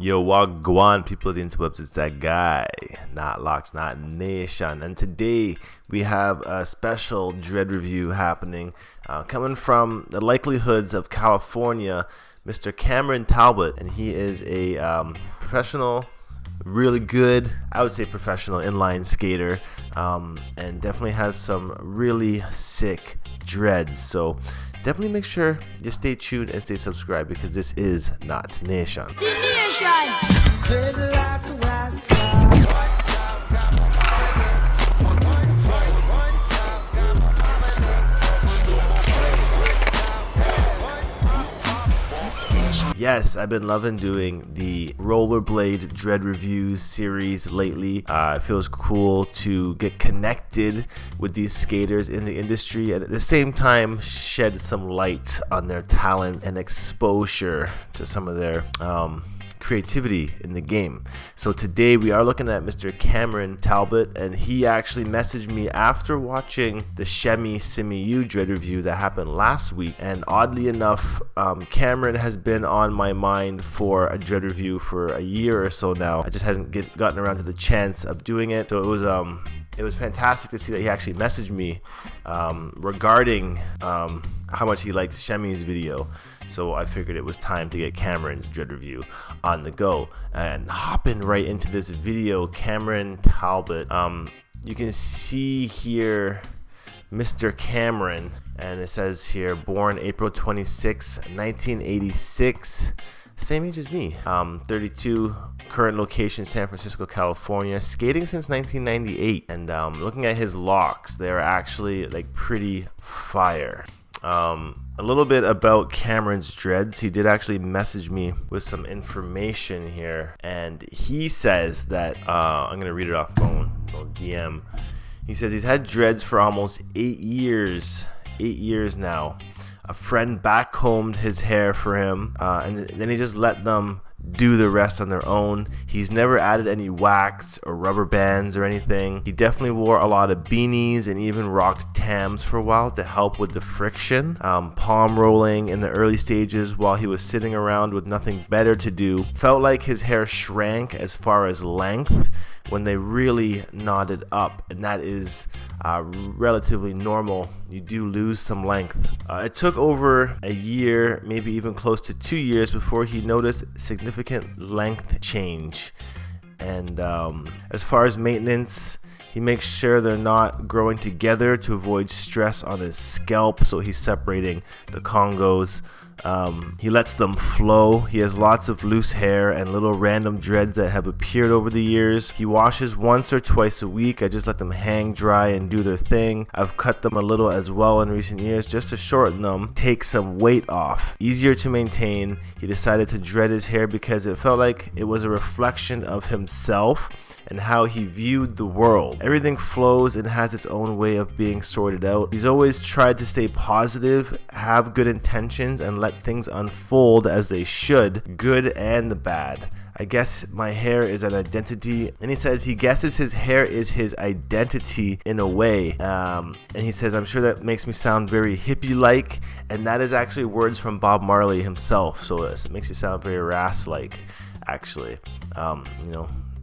Yo, wagwan, people of the interwebs, it's that guy, Not Locks, Not Nation. And today we have a special Dread review happening, coming from the likelihoods of California, Mr. Cameron Talbot. And he is a professional, really good, I would say professional inline skater, and definitely has some really sick dreads. So definitely make sure you stay tuned and stay subscribed, because this is Not Nation. Yes, I've been loving doing the Rollerblade Dread Reviews series lately. It feels cool to get connected with these skaters in the industry and at the same time shed some light on their talent and exposure to some of their creativity in the game. So today we are looking at Mr. Cameron Talbot, and he actually messaged me after watching the Shemi Simiyu Dread review that happened last week. And oddly enough, Cameron has been on my mind for a Dread review for a year or so now. I just hadn't gotten around to the chance of doing it. So it was fantastic to see that he actually messaged me regarding how much he liked Shemi's video. So I figured it was time to get Cameron's Dread review on the go. And hopping right into this video, Cameron Talbot. You can see here Mr. Cameron, and it says here, born April 26, 1986. Same age as me. 32, current location San Francisco, California. Skating since 1998. And looking at his locks, they're actually like pretty fire. A little bit about Cameron's dreads. He did actually message me with some information here, and he says that I'm gonna read it off phone, no DM. He says he's had dreads for almost 8 years now. A friend backcombed his hair for him, and then he just let them do the rest on their own. He's never added any wax or rubber bands or anything. He definitely wore a lot of beanies and even rocked Tams for a while to help with the friction. Palm rolling in the early stages while he was sitting around with nothing better to do. Felt like his hair shrank as far as length when they really knotted up, and that is relatively normal. You do lose some length. It took over a year, maybe even close to 2 years, before he noticed significant length change. And as far as maintenance, he makes sure they're not growing together to avoid stress on his scalp, so he's separating the congos. He lets them flow. He has lots of loose hair and little random dreads that have appeared over the years. He washes once or twice a week. I just let them hang dry and do their thing. I've cut them a little as well in recent years just to shorten them, take some weight off. Easier to maintain. He decided to dread his hair because it felt like it was a reflection of himself and how he viewed the world. Everything flows and has its own way of being sorted out. He's always tried to stay positive, have good intentions, and let things unfold as they should, good and the bad. I guess my hair is an identity, and he says he guesses his hair is his identity in a way. And he says, I'm sure that makes me sound very hippie-like, and that is actually words from Bob Marley himself. So it makes you sound very Ras-like, actually.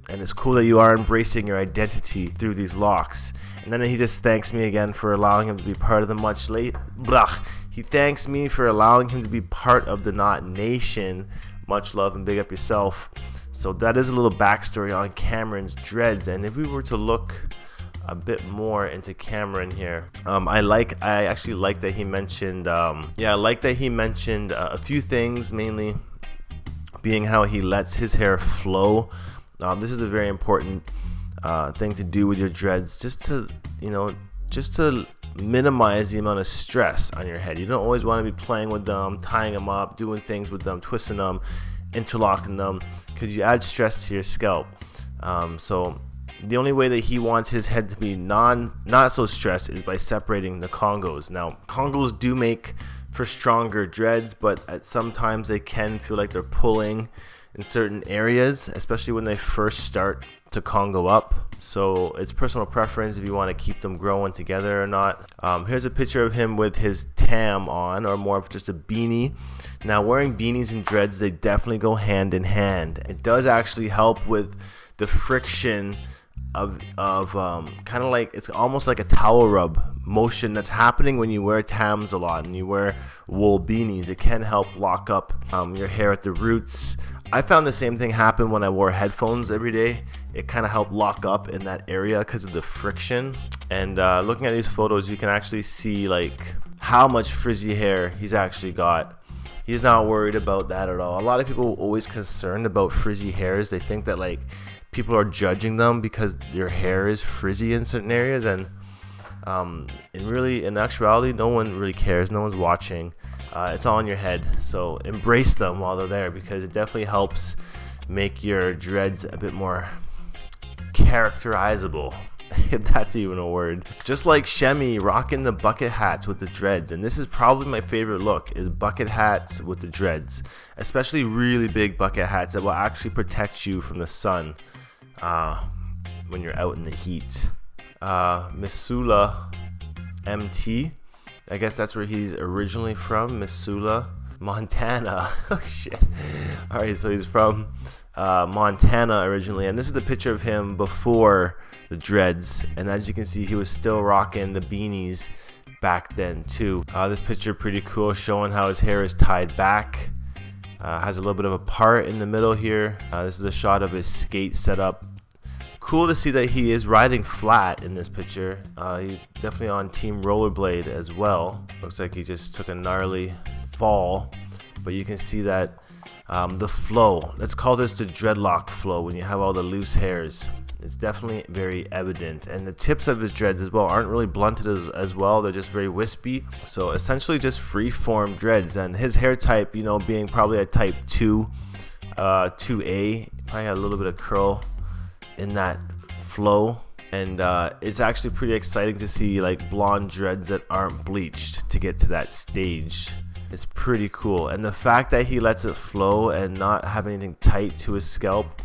And it's cool that you are embracing your identity through these locks. And then he just thanks me again for allowing him to be part of the He thanks me for allowing him to be part of the Not Nation. Much love and big up yourself. So that is a little backstory on Cameron's dreads. And if we were to look a bit more into Cameron here, I actually like that he mentioned a few things, mainly being how he lets his hair flow. This is a very important thing to do with your dreads, just to minimize the amount of stress on your head. You don't always want to be playing with them, tying them up, doing things with them, twisting them, interlocking them, because you add stress to your scalp. So the only way that he wants his head to be not so stressed is by separating the congos. Now, congos do make for stronger dreads, but sometimes they can feel like they're pulling in certain areas, especially when they first start to Congo up. So it's personal preference if you want to keep them growing together or not. Here's a picture of him with his tam on, or more of just a beanie. Now, wearing beanies and dreads, they definitely go hand in hand. It does actually help with the friction of kind of like, it's almost like a towel rub motion that's happening when you wear tams a lot and you wear wool beanies. It can help lock up your hair at the roots. I found the same thing happen when I wore headphones every day. It kind of helped lock up in that area because of the friction. And looking at these photos, you can actually see like how much frizzy hair he's actually got. He's not worried about that at all. A lot of people are always concerned about frizzy hairs. They think that like people are judging them because their hair is frizzy in certain areas, and in actuality, no one really cares. No one's watching. It's all in your head. So embrace them while they're there, because it definitely helps make your dreads a bit more characterizable, if that's even a word. Just like Shemi rocking the bucket hats with the dreads, and this is probably my favorite look, is bucket hats with the dreads, especially really big bucket hats that will actually protect you from the sun when you're out in the heat. Missoula MT, I guess that's where he's originally from, Missoula, Montana. Oh shit. Alright, so he's from Montana originally, and this is the picture of him before the dreads, and as you can see, he was still rocking the beanies back then too. This picture pretty cool, showing how his hair is tied back. Has a little bit of a part in the middle here. This is a shot of his skate setup. Cool to see that he is riding flat in this picture. He's definitely on Team Rollerblade as well. Looks like he just took a gnarly fall, but you can see that the flow, let's call this the dreadlock flow, when you have all the loose hairs, it's definitely very evident. And the tips of his dreads as well aren't really blunted as well. They're just very wispy. So essentially just free form dreads. And his hair type, you know, being probably a type 2, 2A, probably had a little bit of curl in that flow. And it's actually pretty exciting to see like blonde dreads that aren't bleached to get to that stage. It's pretty cool. And the fact that he lets it flow and not have anything tight to his scalp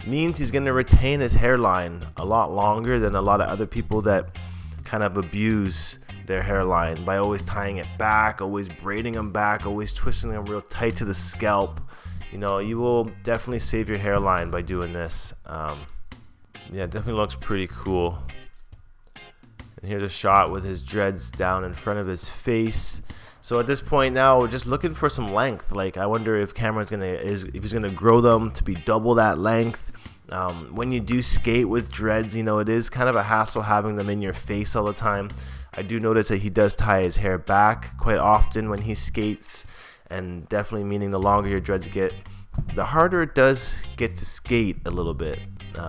means he's going to retain his hairline a lot longer than a lot of other people that kind of abuse their hairline by always tying it back, always braiding them back, always twisting them real tight to the scalp. You know, you will definitely save your hairline by doing this. Yeah, it definitely looks pretty cool. And here's a shot with his dreads down in front of his face. So at this point now, we're just looking for some length. Like, I wonder if Cameron's if he's gonna grow them to be double that length. When you do skate with dreads, you know, it is kind of a hassle having them in your face all the time. I do notice that he does tie his hair back quite often when he skates, and definitely meaning the longer your dreads get, the harder it does get to skate a little bit.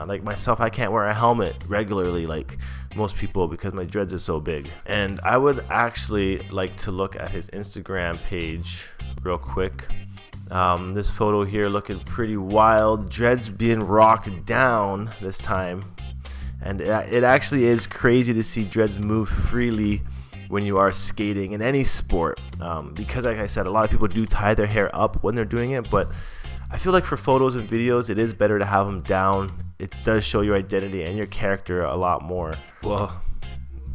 Like myself, I can't wear a helmet regularly like most people because my dreads are so big. And I would actually like to look at his Instagram page real quick. This photo here looking pretty wild, dreads being rocked down this time, and it actually is crazy to see dreads move freely when you are skating in any sport, because like I said, a lot of people do tie their hair up when they're doing it, but I feel like for photos and videos, it is better to have them down. It does show your identity and your character a lot more. Well,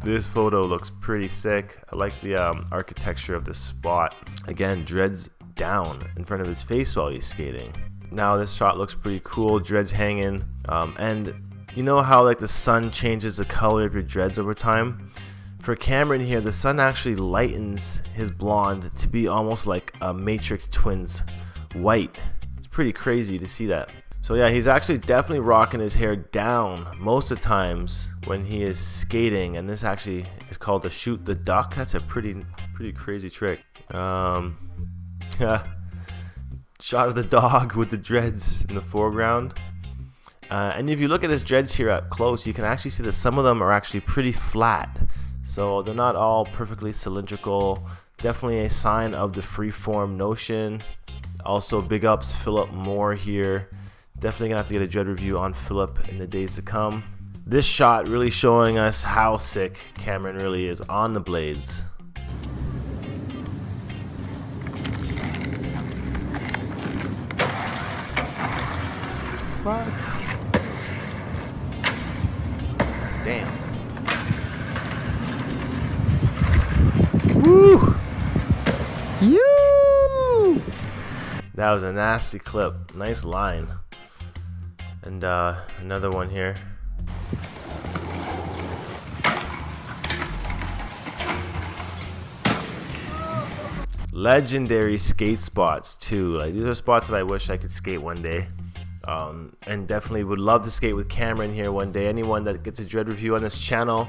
this photo looks pretty sick. I like the architecture of the spot. Again, dreads down in front of his face while he's skating. Now this shot looks pretty cool, dreads hanging. And you know how like the sun changes the color of your dreads over time? For Cameron here, the sun actually lightens his blonde to be almost like a Matrix Twins white. It's pretty crazy to see that. So yeah, he's actually definitely rocking his hair down most of the times when he is skating, and this actually is called the shoot the duck. That's a pretty crazy trick. Shot of the dog with the dreads in the foreground. And if you look at his dreads here up close, you can actually see that some of them are actually pretty flat. So they're not all perfectly cylindrical. Definitely a sign of the freeform notion. Also, big ups Philip Moore here. Definitely gonna have to get a dread review on Philip in the days to come. This shot really showing us how sick Cameron really is on the blades. What? Damn. Woo! You! That was a nasty clip. Nice line. And another one here. Legendary skate spots too. Like, these are spots that I wish I could skate one day. And definitely would love to skate with Cameron here one day. Anyone that gets a Dread review on this channel,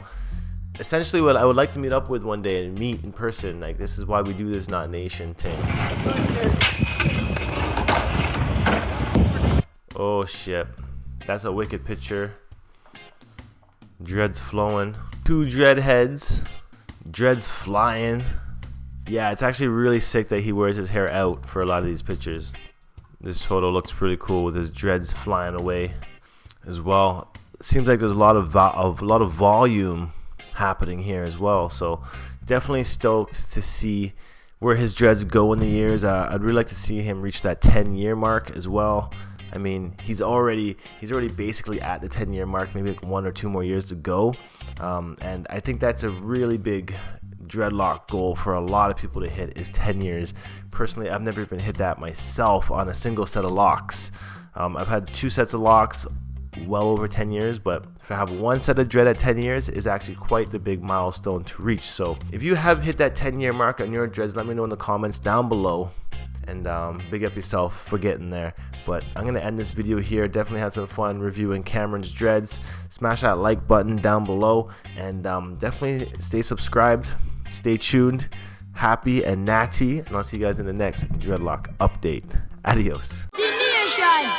essentially what I would like to meet up with one day and meet in person. Like, this is why we do this Not Nation thing. Oh shit, that's a wicked picture. Dreads flowing, 2 dread heads, dreads flying. Yeah, it's actually really sick that he wears his hair out for a lot of these pictures. This photo looks pretty cool with his dreads flying away as well. Seems like there's a lot of volume happening here as well. So definitely stoked to see where his dreads go in the years. I'd really like to see him reach that 10-year mark as well. I mean, he's already basically at the 10-year mark, maybe like 1 or 2 more years to go. And I think that's a really big dreadlock goal for a lot of people to hit, is 10 years. Personally, I've never even hit that myself on a single set of locks. I've had 2 sets of locks well over 10 years, but if I have 1 set of dread at 10 years is actually quite the big milestone to reach. So if you have hit that 10-year mark on your dreads, let me know in the comments down below, and big up yourself for getting there. But I'm gonna end this video here. Definitely had some fun reviewing Cameron's dreads. Smash that like button down below, and definitely stay subscribed, stay tuned. Happy and natty, and I'll see you guys in the next dreadlock update. Adios. Dreadlock,